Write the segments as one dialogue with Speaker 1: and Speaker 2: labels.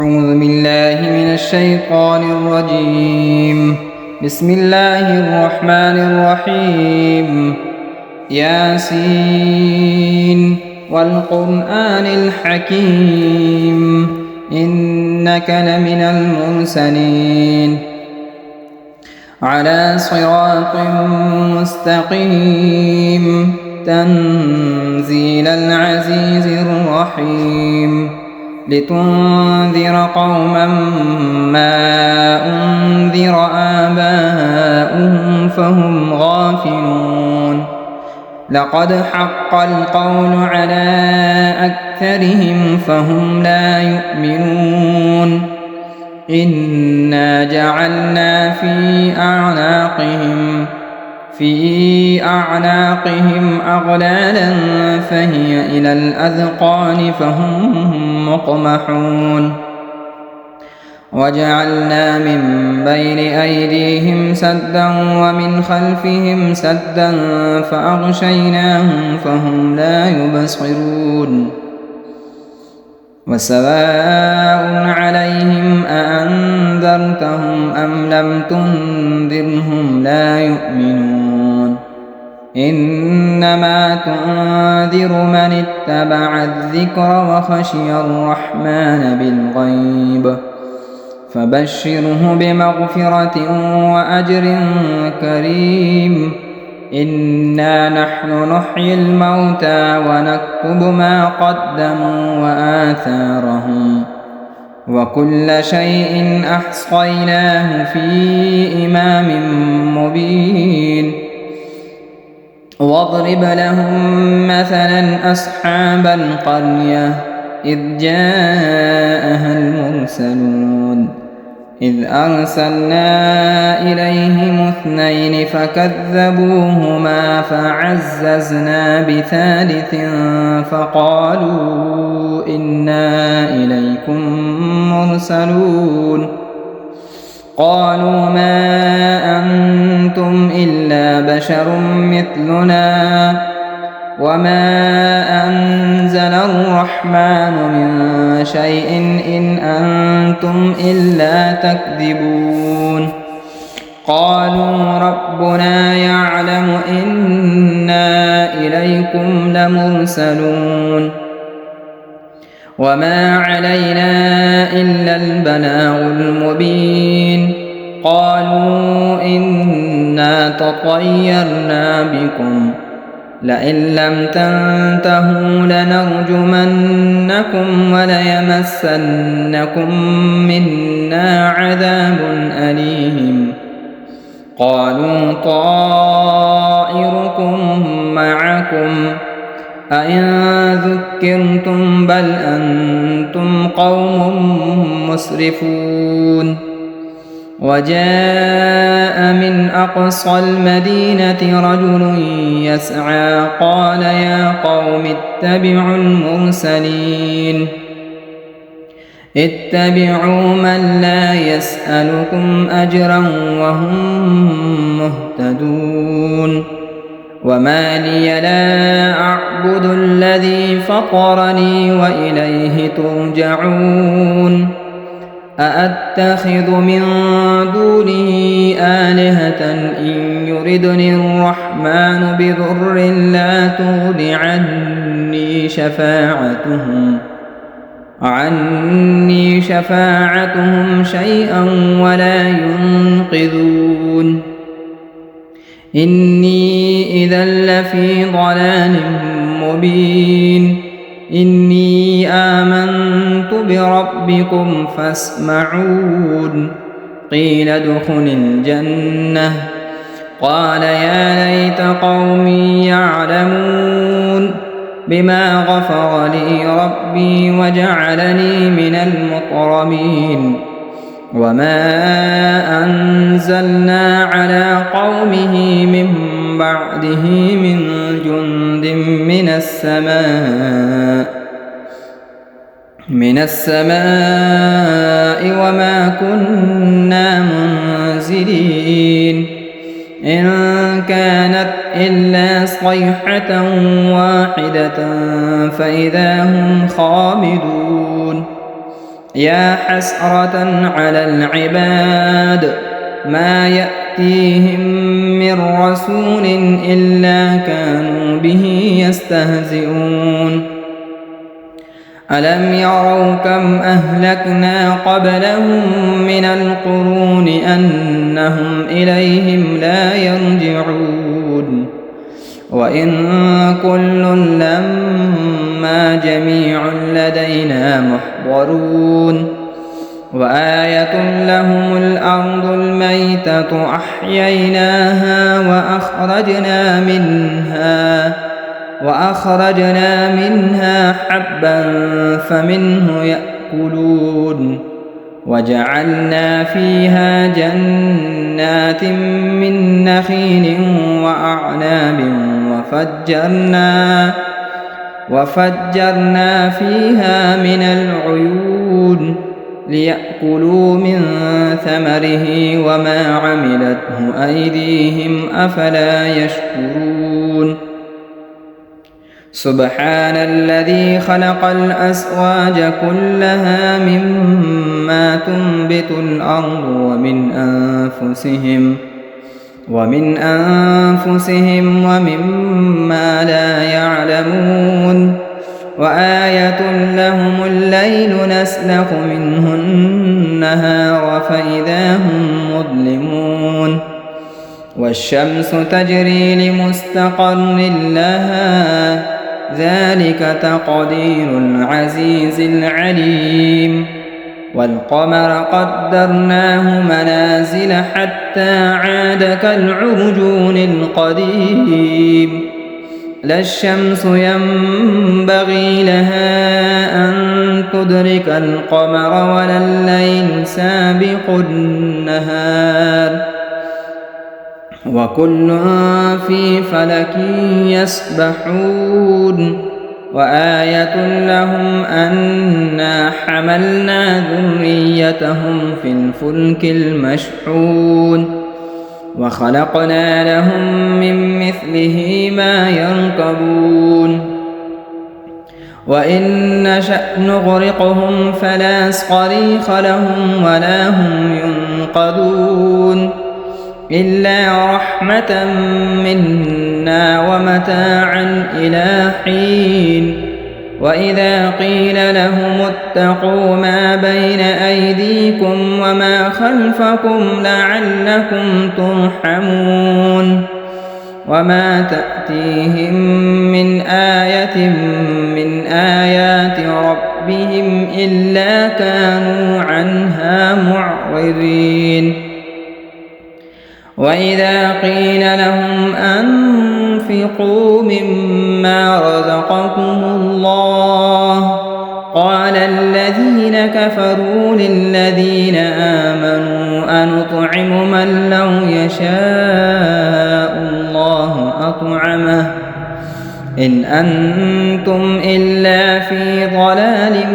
Speaker 1: أعوذ بالله من الشيطان الرجيم. بسم الله الرحمن الرحيم. ياسين والقرآن الحكيم إنك لمن المرسلين على صراط مستقيم تنزيل العزيز الرحيم لتنذر قوما ما أنذر آباؤهم فهم غافلون. لقد حق القول على أكثرهم فهم لا يؤمنون. إنا جعلنا في أعناقهم أغلالا فهي إلى الأذقان فهم مقمحون. وجعلنا من بين أيديهم سدا ومن خلفهم سدا فأغشيناهم فهم لا يبصرون. وسواء عليهم أأنذرتهم أم لم تنذرهم لا يؤمنون. إنما تنذر من اتبع الذكر وخشي الرحمن بالغيب فبشره بمغفرة وأجر كريم. إنا نحن نحيي الموتى ونكتب ما قدموا وآثارهم وكل شيء أحصيناه في إمام مبين. واضرب لهم مثلا أصحاب القرية إذ جاءها المرسلون إذ أرسلنا إليهم اثنين فكذبوهما فعززنا بثالث فقالوا إنا إليكم مرسلون. قالوا ما أنتم إلا بشر مثلنا وما أنزل الرحمن من شيء إن أنتم إلا تكذبون. قالوا ربنا يعلم إنا إليكم لمرسلون وما علينا إلا البلاغ المبين. قالوا إنا تطيرنا بكم لئن لم تنتهوا لنرجمنكم وليمسنكم منا عذاب أليم. قالوا طائركم معكم أئن ذكرتم بل أنتم قوم مسرفون. وجاء من أقصى المدينة رجل يسعى قال يا قوم اتبعوا المرسلين اتبعوا من لا يسألكم أجرا وهم مهتدون. وما لي لا أعبد الذي فطرني وإليه ترجعون. أأتخذ من دونه آلهة إن يردني الرحمن بضر لا تغن عني شفاعتهم شيئا ولا ينقذون. إني إذا لفي ضلال مبين. إني آمنت بربكم فاسمعون. قيل ادخل الجنة قال يا ليت قومي يعلمون بما غفر لي ربي وجعلني من المكرمين. وما أنزلنا على قومه من بعده من جند من السماء وما كنا منزلين. إن كانت إلا صيحة واحدة فإذا هم خامدون. يا حسرة على العباد ما يأتيهم من رسول إلا كانوا به يستهزئون ألم يروا كم أهلكنا قبلهم من القرون أنهم إليهم لا يرجعون وإن كل لما جميع لدينا محضرون وآية لهم الأرض الميتة أحييناها وأخرجنا منها حبا فمنه يأكلون وجعلنا فيها جنات من نخيل وأعناب وفجرنا فيها من العيون ليأكلوا من ثمره وما عملته أيديهم أفلا يشكرون سبحان الذي خلق الأزواج كلها مما تنبت الأرض ومن أنفسهم ومما لا يعلمون وآية لهم الليل نسلخ منه النهار فإذا هم مظلمون والشمس تجري لمستقر لها ذلك تقدير العزيز العليم والقمر قدرناه منازل حتى عاد كالعرجون القديم لا الشمس ينبغي لها أن تدرك القمر ولا الليل سابق النهار وكل في فلك يسبحون وآية لهم أنا حملنا ذريتهم في الفلك المشحون وخلقنا لهم من مثله ما يركبون وإن نشأ نغرقهم فلا صريخ لهم ولا هم ينقذون إلا رحمة منا ومتاعا إلى حين وإذا قيل لهم اتقوا ما بين أيديكم وما خلفكم لعلكم ترحمون وما تأتيهم من آية من آيات ربهم إلا كانوا عنها معرضين وإذا قيل لهم أنفقوا مما رزقكم الله قال الذين كفروا للذين آمنوا أنطعم من لو يشاء الله أطعمه إن أنتم إلا في ضلال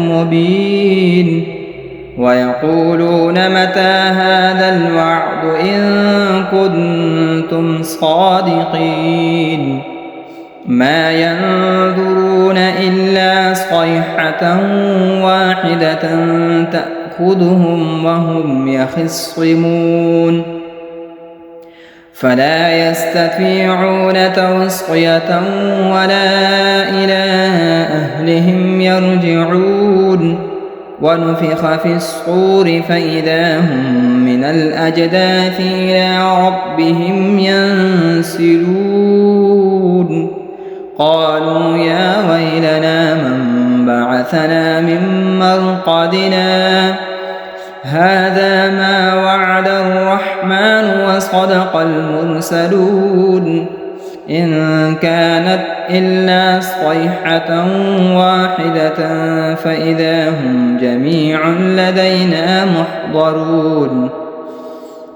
Speaker 1: مبين ويقولون متى هذا الوعد إن كنتم صادقين ما ينظرون إلا صيحة واحدة تأخذهم وهم يخصمون فلا يستطيعون توصية ولا إلى أهلهم يرجعون ونفخ في الصور فإذا هم من الأجداث إلى ربهم ينسلون قالوا يا ويلنا من بعثنا من مرقدنا هذا ما وعد الرحمن وصدق المرسلون إن كانت إلا صيحة واحدة فإذا هم جميع لدينا محضرون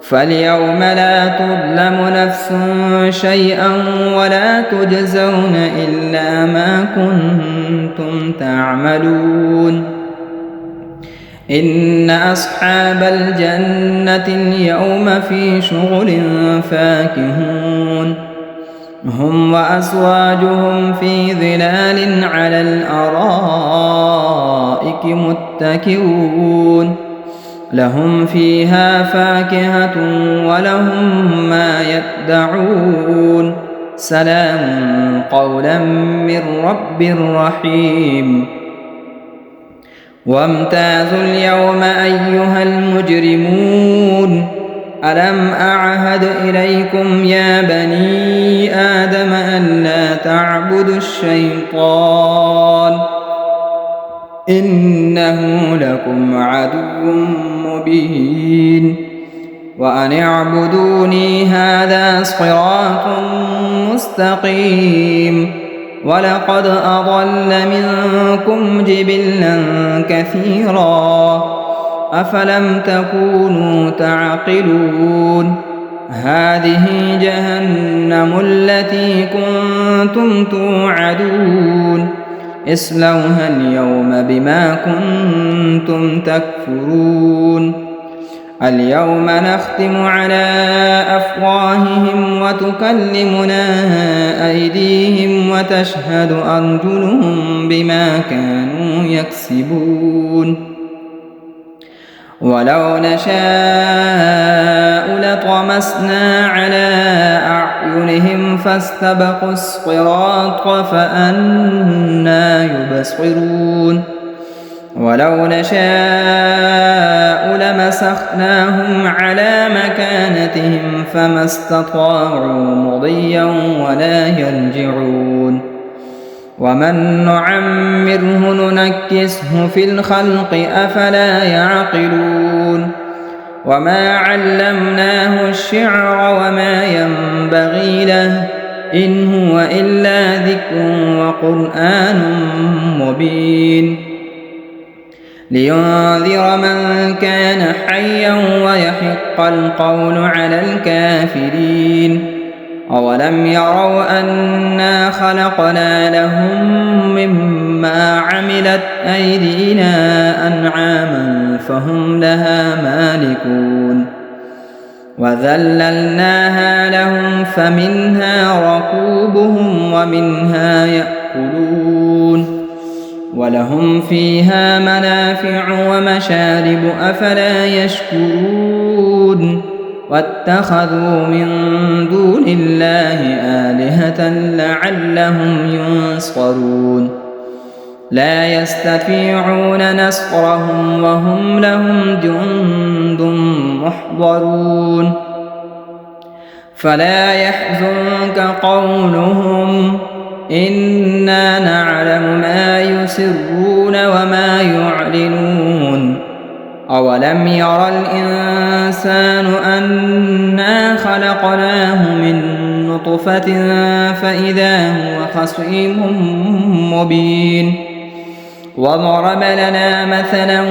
Speaker 1: فاليوم لا تظلم نفس شيئا ولا تجزون إلا ما كنتم تعملون إن أصحاب الجنة اليوم في شغل فاكهون هم وأزواجهم في ظلال على الأرائك متكئون لهم فيها فاكهة ولهم ما يدعون سلام قولا من رب رحيم وامتازوا اليوم أيها المجرمون ألم أعهد إليكم يا بني آدم ألا تعبدوا الشيطان إنه لكم عدو مبين وأن اعبدوني هذا صراط مستقيم ولقد أضل منكم جبلا كثيرا أفلم تكونوا تعقلون هذه جهنم التي كنتم توعدون اصلوها اليوم بما كنتم تكفرون اليوم نختم على أفواههم وتكلمنا أيديهم وتشهد أرجلهم بما كانوا يكسبون ولو نشاء لطمسنا على أعينهم فاستبقوا الصراط فأنى يبصرون ولو نشاء لمسخناهم على مكانتهم فما استطاعوا مضيا ولا يرجعون ومن نعمره ننكسه في الخلق أفلا يعقلون وما علمناه الشعر وما ينبغي له إن هو إلا ذكر وقرآن مبين لينذر من كان حيا ويحق القول على الكافرين أولم يروا أنا خلقنا لهم مما عملت أيدينا أنعاما فهم لها مالكون وذللناها لهم فمنها ركوبهم ومنها يأكلون ولهم فيها منافع ومشارب أفلا يشكرون واتخذوا من دون الله آلهة لعلهم ينصرون لا يستطيعون نصرهم وهم لهم جند محضرون فلا يحزنك قولهم إنا نعلم ما يسرون وما يعلنون أولم ير الإنسان أنا خلقناه من نطفة فإذا هو خصيم مبين وضرب لنا مثلا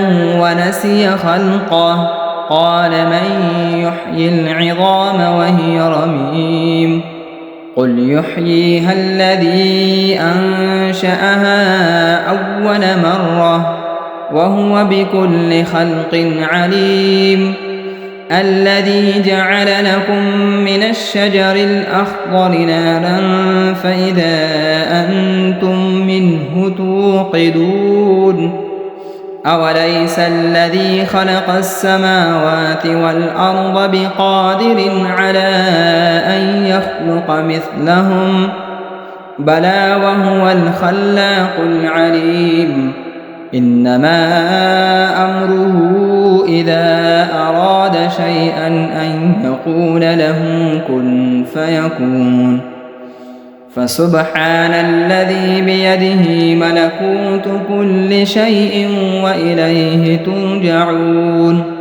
Speaker 1: ونسي خلقه قال من يحيي العظام وهي رميم قل يحييها الذي أنشأها أول مرة وهو بكل خلق عليم الذي جعل لكم من الشجر الأخضر نارا فإذا أنتم منه توقدون أوليس الذي خلق السماوات والأرض بقادر على أن يخلق مثلهم بلى وهو الخلاق العليم إنما أمره إذا أراد شيئا أن يقول له كن فيكون فسبحان الذي بيده ملكوت كل شيء وإليه ترجعون